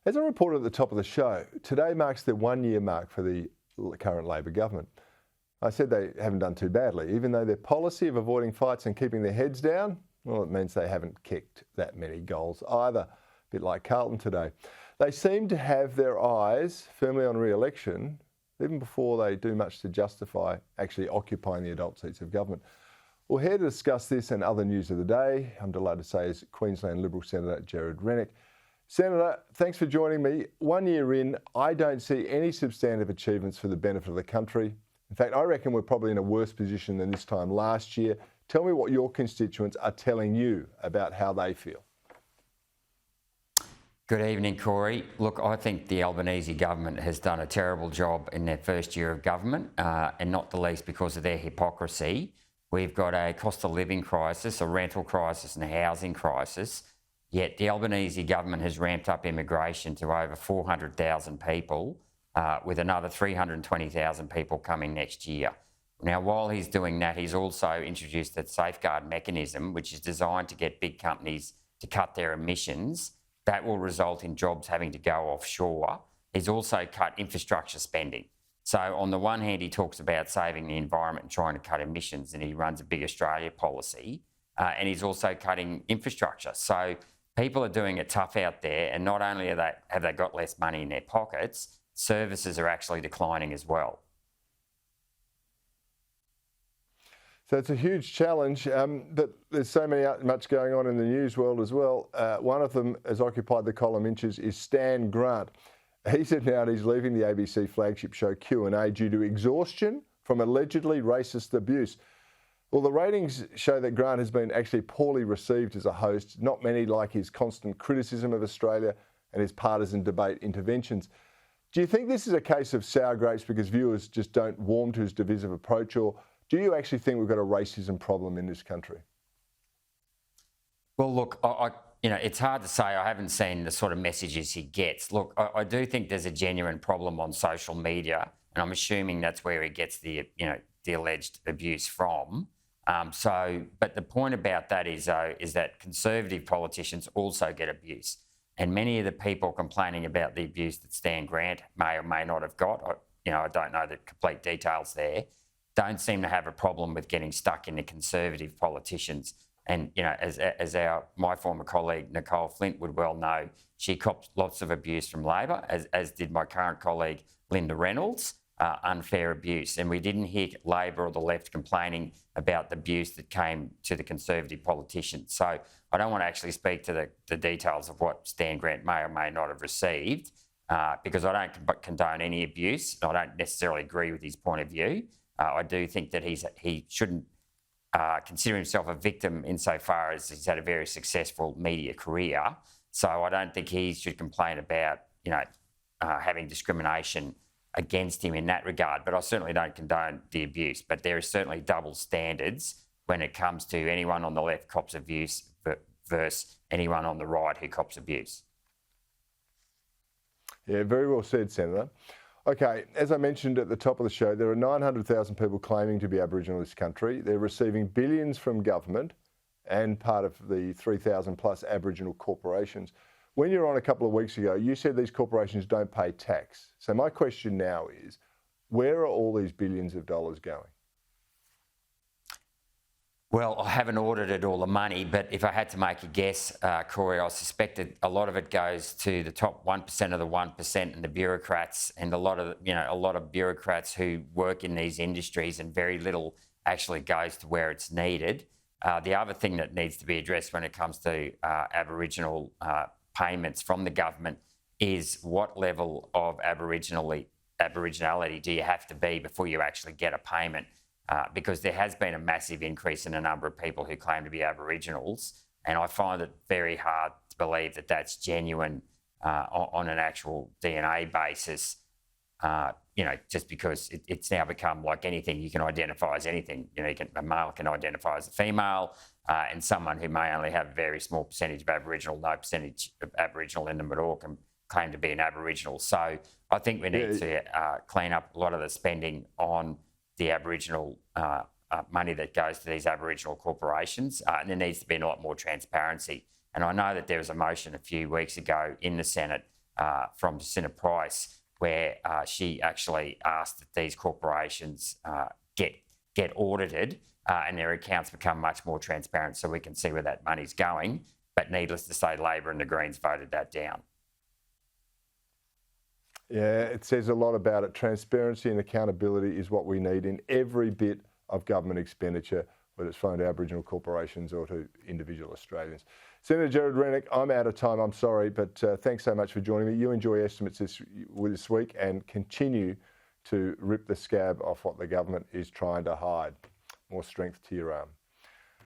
As I reported at the top of the show, today marks the 1 year mark for the current Labor government. I said they haven't done too badly, even though their policy of avoiding fights and keeping their heads down, well, it means they haven't kicked that many goals either. A bit like Carlton today. They seem to have their eyes firmly on re-election, even before they do much to justify actually occupying the adult seats of government. Well, here to discuss this and other news of the day, I'm delighted to say, is Queensland Liberal Senator Gerard Rennick. Senator, thanks for joining me. 1 year in, I don't see any substantive achievements for the benefit of the country. In fact, I reckon we're probably in a worse position than this time last year. Tell me what your constituents are telling you about how they feel. Good evening, Cory. Look, I think the Albanese government has done a terrible job in their first year of government, and not the least because of their hypocrisy. We've got a cost of living crisis, a rental crisis and a housing crisis, yet the Albanese government has ramped up immigration to over 400,000 people, with another 320,000 people coming next year. Now, while he's doing that, he's also introduced a safeguard mechanism, which is designed to get big companies to cut their emissions. That will result in jobs having to go offshore. He's also cut infrastructure spending. So on the one hand, he talks about saving the environment and trying to cut emissions, and he runs a big Australia policy, and he's also cutting infrastructure. So people are doing it tough out there, and not only have they got less money in their pockets, services are actually declining as well. So it's a huge challenge, but there's much going on in the news world as well. One of them has occupied the column inches is Stan Grant. He's announced he's leaving the ABC flagship show Q&A due to exhaustion from allegedly racist abuse. Well, the ratings show that Grant has been actually poorly received as a host. Not many like his constant criticism of Australia and his partisan debate interventions. Do you think this is a case of sour grapes because viewers just don't warm to his divisive approach, or do you actually think we've got a racism problem in this country? Well, look, it's hard to say. I haven't seen the sort of messages he gets. Look, I do think there's a genuine problem on social media, and I'm assuming that's where he gets the alleged abuse from. But the point about that is that conservative politicians also get abuse, and many of the people complaining about the abuse that Stan Grant may or may not have got, I don't know the complete details there, don't seem to have a problem with getting stuck into conservative politicians. And, as my former colleague, Nicole Flint, would well know, she copped lots of abuse from Labor, as did my current colleague, Linda Reynolds, unfair abuse. And we didn't hear Labor or the left complaining about the abuse that came to the conservative politicians. So I don't want to actually speak to the details of what Stan Grant may or may not have received, because I don't condone any abuse. I don't necessarily agree with his point of view. I do think that he shouldn't consider himself a victim insofar as he's had a very successful media career. So I don't think he should complain about, having discrimination against him in that regard. But I certainly don't condone the abuse. But there is certainly double standards when it comes to anyone on the left cops abuse versus anyone on the right who cops abuse. Yeah, very well said, Senator. Okay, as I mentioned at the top of the show, there are 900,000 people claiming to be Aboriginal in this country. They're receiving billions from government and part of the 3,000 plus Aboriginal corporations. When you were on a couple of weeks ago, you said these corporations don't pay tax. So my question now is, where are all these billions of dollars going? Well, I haven't audited all the money, but if I had to make a guess, Cory, I suspect that a lot of it goes to the top 1% of the 1% and the bureaucrats, and a lot of bureaucrats who work in these industries, and very little actually goes to where it's needed. The other thing that needs to be addressed when it comes to Aboriginal payments from the government is what level of Aboriginality do you have to be before you actually get a payment? Because there has been a massive increase in the number of people who claim to be Aboriginals, and I find it very hard to believe that that's genuine on an actual DNA basis, just because it's now become like anything. You can identify as anything. A male can identify as a female, and someone who may only have a very small percentage of Aboriginal, no percentage of Aboriginal in them at all, can claim to be an Aboriginal. So I think we need to clean up a lot of the spending on the Aboriginal money that goes to these Aboriginal corporations, and there needs to be a lot more transparency. And I know that there was a motion a few weeks ago in the Senate from Jacinta Price, where she actually asked that these corporations get audited and their accounts become much more transparent so we can see where that money's going. But needless to say, Labor and the Greens voted that down. Yeah, it says a lot about it. Transparency and accountability is what we need in every bit of government expenditure, whether it's flown to Aboriginal corporations or to individual Australians. Senator Gerard Rennick, I'm out of time, I'm sorry, but thanks so much for joining me. You enjoy estimates this week and continue to rip the scab off what the government is trying to hide. More strength to your arm.